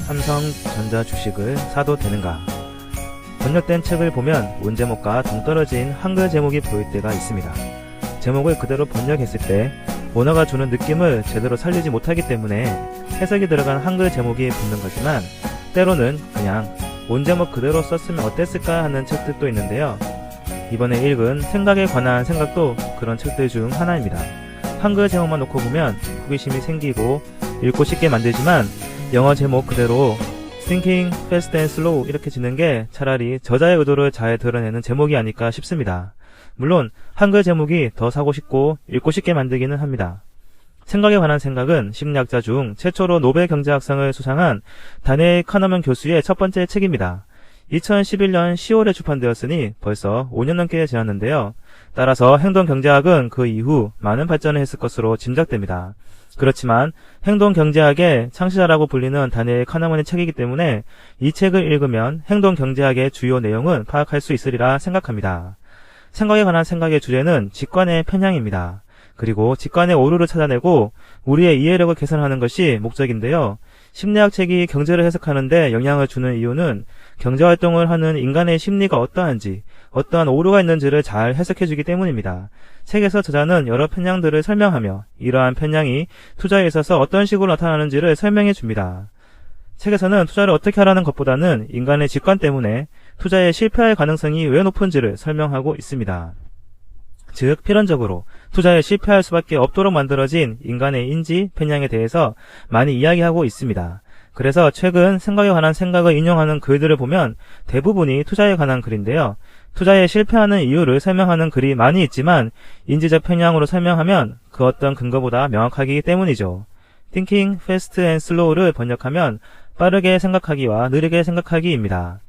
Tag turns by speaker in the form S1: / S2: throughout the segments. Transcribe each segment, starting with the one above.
S1: 삼성전자 주식을 사도 되는가? 번역된 책을 보면 원제목과 동떨어진 한글 제목이 보일 때가 있습니다. 제목을 그대로 번역했을 때 원어가 주는 느낌을 제대로 살리지 못하기 때문에 해석이 들어간 한글 제목이 붙는 거지만, 때로는 그냥 원제목 그대로 썼으면 어땠을까 하는 책들도 있는데요. 이번에 읽은 생각에 관한 생각도 그런 책들 중 하나입니다. 한글 제목만 놓고 보면 호기심이 생기고 읽고 싶게 만들지만, 영어 제목 그대로 Thinking Fast and Slow 이렇게 짓는 게 차라리 저자의 의도를 잘 드러내는 제목이 아닐까 싶습니다. 물론 한글 제목이 더 사고 싶고 읽고 싶게 만들기는 합니다. 생각에 관한 생각은 심리학자 중 최초로 노벨 경제학상을 수상한 다니엘 카너먼 교수의 첫 번째 책입니다. 2011년 10월에 출판되었으니 벌써 5년 넘게 지났는데요. 따라서 행동경제학은 그 이후 많은 발전을 했을 것으로 짐작됩니다. 그렇지만 행동경제학의 창시자라고 불리는 다니엘 카너먼의 책이기 때문에 이 책을 읽으면 행동경제학의 주요 내용은 파악할 수 있으리라 생각합니다. 생각에 관한 생각의 주제는 직관의 편향입니다. 그리고 직관의 오류를 찾아내고 우리의 이해력을 개선하는 것이 목적인데요. 심리학 책이 경제를 해석하는데 영향을 주는 이유는 경제활동을 하는 인간의 심리가 어떠한지, 어떠한 오류가 있는지를 잘 해석해주기 때문입니다. 책에서 저자는 여러 편향들을 설명하며 이러한 편향이 투자에 있어서 어떤 식으로 나타나는지를 설명해 줍니다. 책에서는 투자를 어떻게 하라는 것보다는 인간의 직관 때문에 투자에 실패할 가능성이 왜 높은지를 설명하고 있습니다. 즉, 필연적으로 투자에 실패할 수밖에 없도록 만들어진 인간의 인지, 편향에 대해서 많이 이야기하고 있습니다. 그래서 최근 생각에 관한 생각을 인용하는 글들을 보면 대부분이 투자에 관한 글인데요. 투자에 실패하는 이유를 설명하는 글이 많이 있지만 인지적 편향으로 설명하면 그 어떤 근거보다 명확하기 때문이죠. Thinking Fast and Slow를 번역하면 빠르게 생각하기와 느리게 생각하기입니다.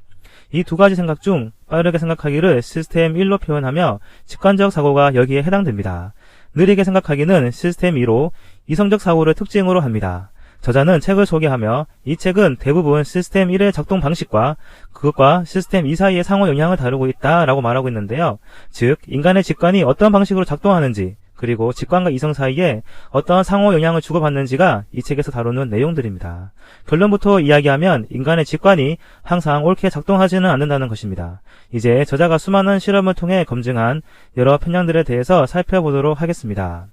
S1: 이 두 가지 생각 중 빠르게 생각하기를 시스템 1로 표현하며 직관적 사고가 여기에 해당됩니다. 느리게 생각하기는 시스템 2로 이성적 사고를 특징으로 합니다. 저자는 책을 소개하며 이 책은 대부분 시스템 1의 작동 방식과 그것과 시스템 2 사이의 상호 영향을 다루고 있다라고 말하고 있는데요. 즉, 인간의 직관이 어떤 방식으로 작동하는지, 그리고 직관과 이성 사이에 어떠한 상호 영향을 주고받는지가 이 책에서 다루는 내용들입니다. 결론부터 이야기하면 인간의 직관이 항상 옳게 작동하지는 않는다는 것입니다. 이제 저자가 수많은 실험을 통해 검증한 여러 편향들에 대해서 살펴보도록 하겠습니다.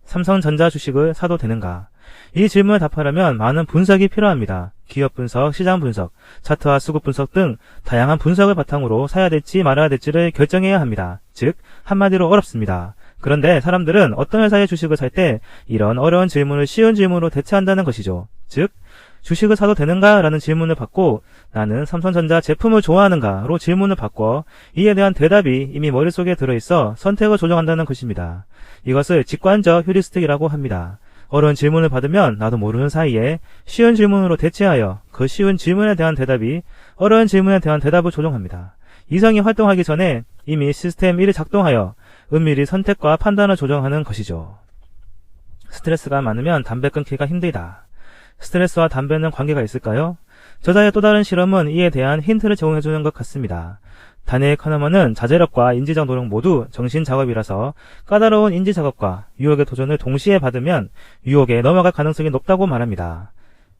S1: 삼성전자 주식을 사도 되는가? 이 질문에 답하려면 많은 분석이 필요합니다. 기업 분석, 시장 분석, 차트와 수급 분석 등 다양한 분석을 바탕으로 사야 될지 말아야 될지를 결정해야 합니다. 즉, 한마디로 어렵습니다. 그런데 사람들은 어떤 회사의 주식을 살 때 이런 어려운 질문을 쉬운 질문으로 대체한다는 것이죠. 즉, 주식을 사도 되는가? 라는 질문을 받고 나는 삼성전자 제품을 좋아하는가? 로 질문을 바꿔 이에 대한 대답이 이미 머릿속에 들어있어 선택을 조정한다는 것입니다. 이것을 직관적 휴리스틱이라고 합니다. 어려운 질문을 받으면 나도 모르는 사이에 쉬운 질문으로 대체하여 그 쉬운 질문에 대한 대답이 어려운 질문에 대한 대답을 조정합니다. 이성이 활동하기 전에 이미 시스템 1이 작동하여 은밀히 선택과 판단을 조정하는 것이죠. 스트레스가 많으면 담배 끊기가 힘들다. 스트레스와 담배는 관계가 있을까요? 저자의 또 다른 실험은 이에 대한 힌트를 제공해주는 것 같습니다. 다니엘 카너먼은 자제력과 인지적 노력 모두 정신작업이라서 까다로운 인지작업과 유혹의 도전을 동시에 받으면 유혹에 넘어갈 가능성이 높다고 말합니다.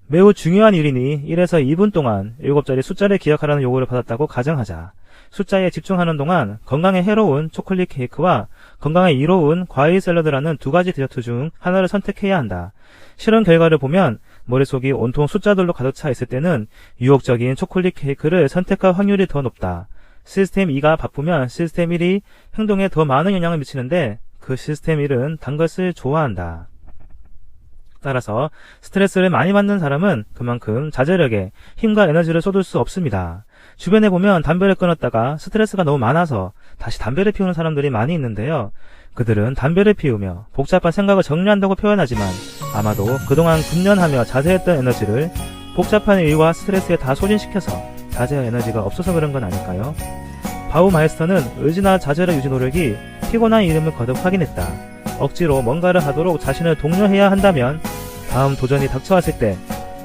S1: 매우 중요한 일이니 1에서 2분 동안 7자리 숫자를 기억하라는 요구를 받았다고 가정하자. 숫자에 집중하는 동안 건강에 해로운 초콜릿 케이크와 건강에 이로운 과일 샐러드라는 두 가지 디저트 중 하나를 선택해야 한다. 실험 결과를 보면 머릿속이 온통 숫자들로 가득 차 있을 때는 유혹적인 초콜릿 케이크를 선택할 확률이 더 높다. 시스템 2가 바쁘면 시스템 1이 행동에 더 많은 영향을 미치는데 그 시스템 1은 단 것을 좋아한다. 따라서 스트레스를 많이 받는 사람은 그만큼 자제력에 힘과 에너지를 쏟을 수 없습니다. 주변에 보면 담배를 끊었다가 스트레스가 너무 많아서 다시 담배를 피우는 사람들이 많이 있는데요. 그들은 담배를 피우며 복잡한 생각을 정리한다고 표현하지만 아마도 그동안 금연하며 자제했던 에너지를 복잡한 일과 스트레스에 다 소진시켜서 자제할 에너지가 없어서 그런 건 아닐까요? 바우마이스터는 의지나 자제력 유지 노력이 피곤한 이름을 거듭 확인했다. 억지로 뭔가를 하도록 자신을 독려해야 한다면 다음 도전이 닥쳐왔을 때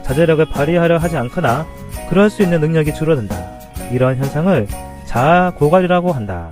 S1: 자제력을 발휘하려 하지 않거나 그럴 수 있는 능력이 줄어든다. 이런 현상을 자아 고갈이라고 한다.